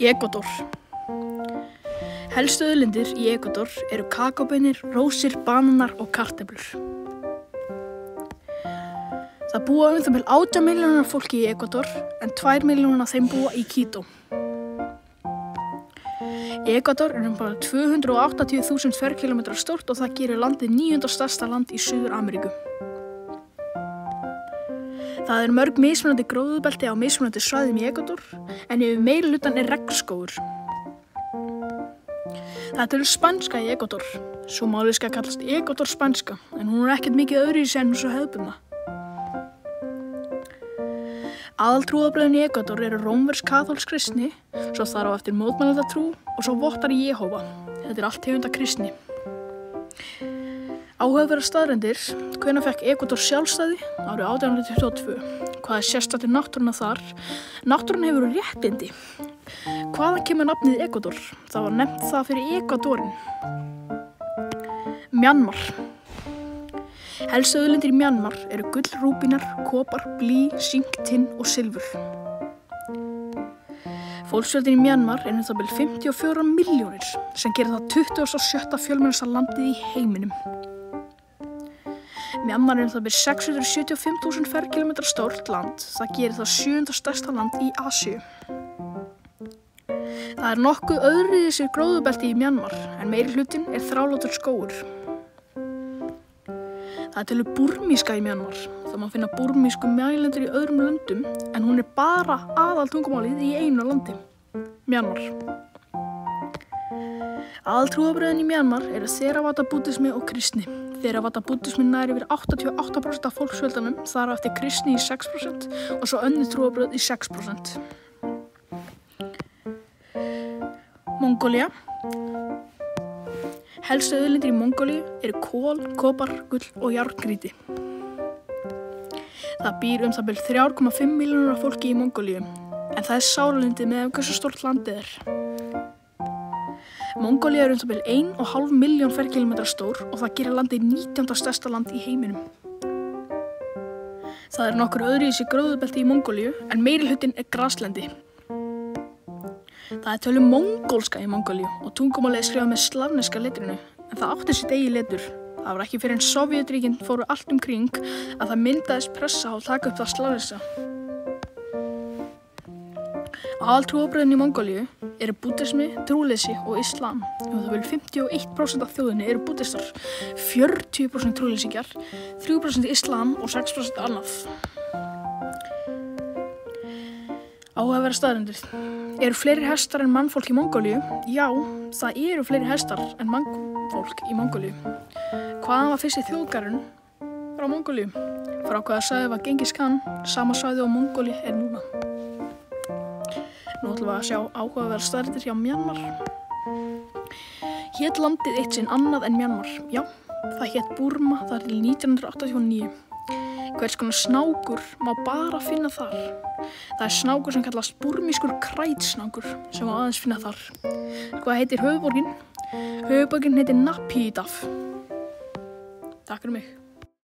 Ekvador. Helstu auðlindir í Ekvador eru kakóbaunir, rósir, bananar og kartöflur. Það búa það bil 18 milljónar fólki í Ekvador en 2 milljónar af þeim búa í Quito. Ekvador er bara 280.000 ferkílómetra stórt og það gerir landið 9. stærsta land í Suður-Ameríku. Það er mörg mismunandi gróðurbelti á mismunandi svæðum í Ekvador en yfir meirihlutann er regnskógur. Það er til spænska í Ekvador. Sú mállýska kallast Ekvador spænska en hún er ekkert mikið öðruvísi en svo hefðbundna. Aðaltrúarbrögðin í Ekvador eru rómversk-kaþólsk kristni, svo þar á eftir mótmælendatrú og svo vottar Jehóva. Þetta er allt tegunda kristni. Áhugaverðar staðreyndir: hvenær fékk Ekvador sjálfstæði? Árið 1822. Hvað er sérstakt við náttúruna þar? Náttúran hefur réttindi. Hvaðan kemur nafnið Ekvador? Það var nefnt það fyrir Ekvadorin. Mjanmar. Helstu auðlindir í Mjanmar eru gull, rúbínar, kopar, blý, sink, tinn og silfur. Fólksfjöldinn í Mjanmar er það bil 54 milljónir sem gerir það 27. fjölmennasta landið í heiminum. Mjanmar er það bil 675.000 ferkílómetra stórt land. Það gerir það 7. stærsta land í Asíu. Það er nokkuð öðruvísi gróðurbelti í Mjanmar en meirihlutinn er þrálátur skógur. Það er til búrmíska í Mjanmar. Það má finna búrmísku mælendur í öðrum löndum en hún er bara aðaltungumálið í einu landi, Mjanmar. Aðaltrúarbrögðin í Mjanmar eru Theravada-búddismi og kristni. Theravada-búddismi nær yfir 88% af fólksfjöldanum, þar á eftir kristni í 6% og svo önnur trúarbrögð í 6%. Mongólía. Helstu auðlindir í Mongólíu eru kol, kopar, gull og járngrýti. Það býr það bil 3,5 milljónar af fólki í Mongólíu, en það er sáralítið með hversu stórt landið er. Mongólía er það bil 1,5 milljón ferkílómetra stór og það gerir landið 19. stærsta land í heiminum. Það er nokkur öðruvísi gróðurbelti í Mongólíu, en meirihlutinn er graslendi. Það er tölum mongólska í Mongólíu og tungumálið er skrifað með slavneska letrinu, en það átti sitt eigið letur. Það var ekki fyrir en Sovétríkin fóru allt kring að það myndaðist pressa á að taka upp það slavneska. Aðaltrúarbrögðin í Mongólíu eru búddismi, trúleysi og islam. Það vel 51% af þjóðinni eru búddistar, 40% trúleysingjar, 3% islam og 6% annað. Áhugaverðar staðreyndir. Eru fleiri hestar en mannfólk í Mongólíu? Já, það eru fleiri hestar en mannfólk í Mongólíu. Hvaðan var fyrsti þjóðgarðurinn frá Mongólíu? Frá hvaða svæði var Gengis Khan? Sama svæði og Mongólíu er núna. Nú ætlum við að sjá áhugaverðar staðreyndir hjá Mjanmar. Hét landið eitt sinn annað en Mjanmar? Já, það hét Burma þar til 1989. Hvers konar snákur má bara finna þar? Það er snákur sem kallast búrmískur krætsnákur sem má aðeins finna þar. Hvað heitir höfuðborgin? Höfuðborgin heitir Naypyidaw. Takk fyrir mig.